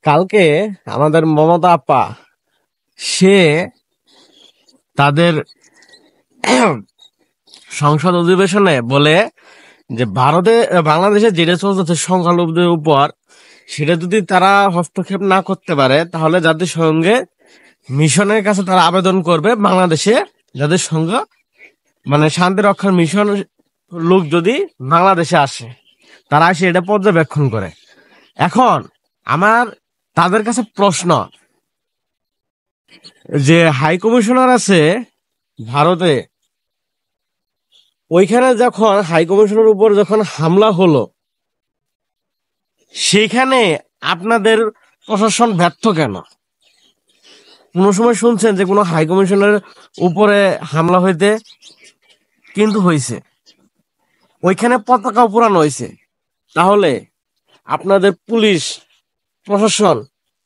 কালকে আমাদের মমতা আপা সে তাদের সংসদ অধিবেশনে বলে যে বাংলাদেশে যেটা চলতেছে সংখ্যালঘুদের উপর, সেটা যদি তারা হস্তক্ষেপ না করতে পারে তাহলে জাতিসংঘে মিশনের কাছে তারা আবেদন করবে বাংলাদেশে জাতিসংঘ শান্তি রক্ষার মিশন লোক যদি বাংলাদেশে আসে, তারা এসে এটা পর্যবেক্ষণ করে। এখন আমার তাদের কাছে প্রশ্ন, যে হাই কমিশনার আছে ভারতে, ওইখানে যখন হাই কমিশনের উপর যখন হামলা হলো, সেইখানে আপনাদের প্রশাসন ব্যর্থ কেন? কোন সময় শুনছেন যে কোনো হাই কমিশনের উপরে হামলা হইতে? কিন্তু হয়েছে, ওইখানে পতাকা পুরানো হয়েছে। তাহলে আপনাদের পুলিশ প্রশাসন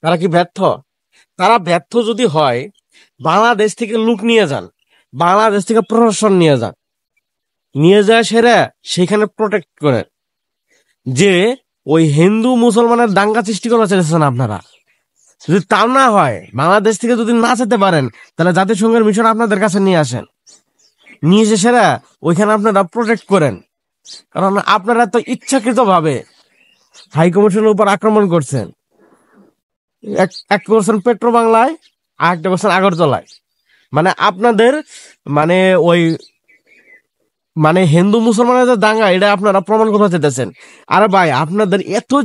তারা কি ব্যর্থ? তারা ব্যর্থ যদি হয়, বাংলাদেশ থেকে লোক নিয়ে যান, বাংলাদেশ থেকে প্রশাসন নিয়ে যান, নিয়ে যায় সেরা সেখানে প্রোটেক্ট করে। যে ওই হিন্দু মুসলমানের দাঙ্গা সৃষ্টি করা চাইছেন আপনারা, যদি তাও না হয়, বাংলাদেশ থেকে যদি না যেতে পারেন, তাহলে জাতিসংঘের মিশন আপনাদের কাছে নিয়ে আসেন, নিয়ে এসে সেরা ওইখানে আপনারা প্রোটেক্ট করেন। কারণ আপনারা তো ইচ্ছাকৃত ভাবে হাই কমিশনের উপর আক্রমণ করছেন। এক করছেন পেট্রো বাংলায়, আর একটা করছেন আগরতলায়। আপনাদের ওই হিন্দু মুসলমানের যে দাঙ্গা, এটা আপনারা প্রমাণ করতে চাইতেছেন। আরে ভাই, আপনাদের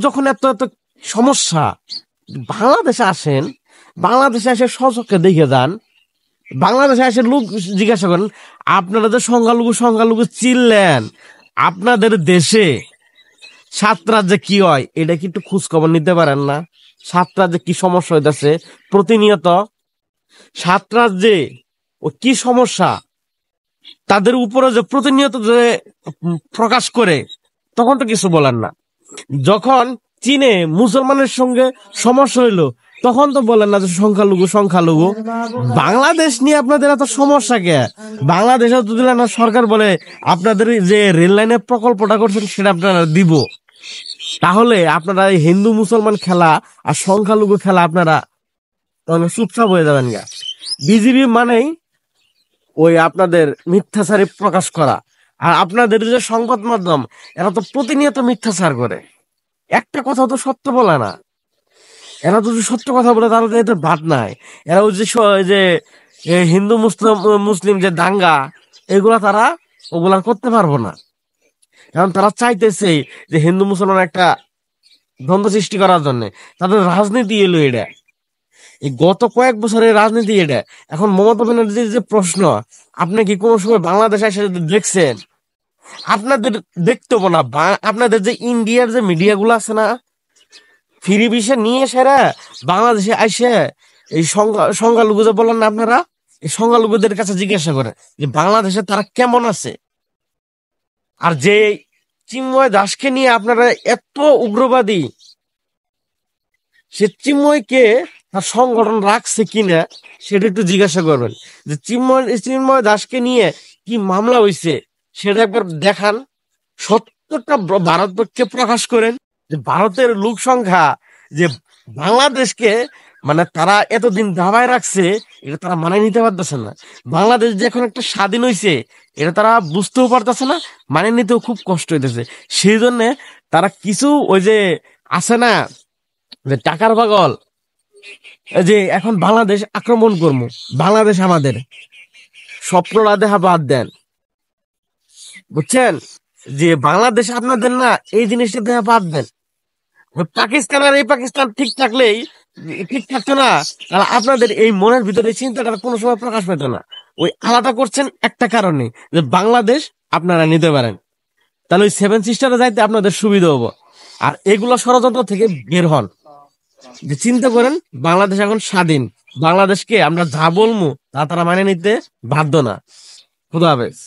যখন এত এত সমস্যা, বাংলাদেশে আসেন, বাংলাদেশে এসে স্বচক্ষে দেখে যান, বাংলাদেশে এসে লোক জিজ্ঞাসা করেন। আপনারা যে সংখ্যালঘু চিনলেন, আপনাদের দেশে 7 রাজ্যে কি হয় এটা কি একটু খোঁজ খবর নিতে পারেন না? 7 রাজ্যে কি সমস্যা হইতেছে প্রতিনিয়ত? 7 রাজ্যে ও কি সমস্যা তাদের উপরে যে প্রতিনিয়ত যে প্রকাশ করে, তখন তো কিছু বলেন না। যখন চীনে মুসলমানের সঙ্গে সমস্যা হইলো, তখন তো বলেন না যে সংখ্যালঘু। বাংলাদেশ নিয়ে আপনাদের এত সমস্যা কে? বাংলাদেশে যদি না সরকার বলে আপনাদের যে রেল লাইনের প্রকল্পটা করছেন সেটা আপনারা দিব, তাহলে আপনারা হিন্দু মুসলমান খেলা আর সংখ্যালঘু খেলা আপনারা তাহলে চুপচাপ হয়ে যাবেন গা। বিজিবি মানেই ওই আপনাদের মিথ্যাচারী প্রকাশ করা। আর আপনাদের যে সংবাদ মাধ্যম, এরা তো প্রতিনিয়ত মিথ্যাচার করে, একটা কথা তো সত্য বলে না। এরা যদি সত্য কথা বলে তাহলে তো এদের ভাত নাই। এরা ওই যে হিন্দু মুসলিম যে দাঙ্গা, এগুলা তারা ওগুলা করতে পারবো না। কারণ তারা চাইতেছে যে হিন্দু মুসলমান একটা দ্বন্দ্ব সৃষ্টি করার জন্য। তাদের রাজনীতি এলো এটা, এই গত কয়েক বছরের রাজনীতি এটা। এখন মমতা ব্যানার্জির যে প্রশ্ন, আপনি কি কোনো সময় বাংলাদেশে এসে দেখছেন? আপনাদের দেখতে হবো না। আপনাদের যে ইন্ডিয়ার যে মিডিয়া গুলো আছে না, ফ্রি বিষয় নিয়ে সেরা বাংলাদেশে আইসে এই সংখ্যালঘু যে বলেন না, আপনারা এই সংখ্যালঘুদের কাছে জিজ্ঞাসা করে যে বাংলাদেশে তারা কেমন আছে। আর যে চিন্ময় দাসকে নিয়ে আপনারা এত উগ্রবাদী, সে চিন্ময়কে তার সংগঠন রাখছে কিনা সেটা একটু জিজ্ঞাসা করবেন। যে চিন্ময় দাসকে নিয়ে কি মামলা হয়েছে সেটা একবার দেখান, সত্যটা ভারতকে প্রকাশ করেন। যে ভারতের লোক সংখ্যা যে বাংলাদেশকে তারা এতদিন দাবায় রাখছে, এটা তারা মানে নিতে পারতেছে না। বাংলাদেশ যে এখন একটা স্বাধীন হয়েছে, এটা তারা বুঝতেও পারতেছে না, মানে নিতেও খুব কষ্ট হইতেছে। সেই জন্য তারা কিছু ওই যে আছে না, যে টাকার পাগল, যে এখন বাংলাদেশ আক্রমণ করবো, বাংলাদেশ আমাদের, স্বপ্নরা দেখা বাদ দেন, বুঝছেন? যে বাংলাদেশ আপনাদের না, এই জিনিসটা দেখা বাদ দেন। পাকিস্তান আর এই পাকিস্তান ঠিক থাকতো না, তাহলে আপনাদের এই মনের ভিতরে চিন্তাটা কোনো সময় প্রকাশ পেত না। ওই আলাদা করছেন একটা কারণে, যে বাংলাদেশ আপনারা নিতে পারেন, তাহলে ওই 7 সিস্টারে যাইতে আপনাদের সুবিধা হবো। আর এগুলো ষড়যন্ত্র থেকে বের হন। যে চিন্তা করেন, বাংলাদেশ এখন স্বাধীন, বাংলাদেশকে আমরা যা বলবো তা তারা মানে নিতে বাধ্য না। খুদা হাফেজ।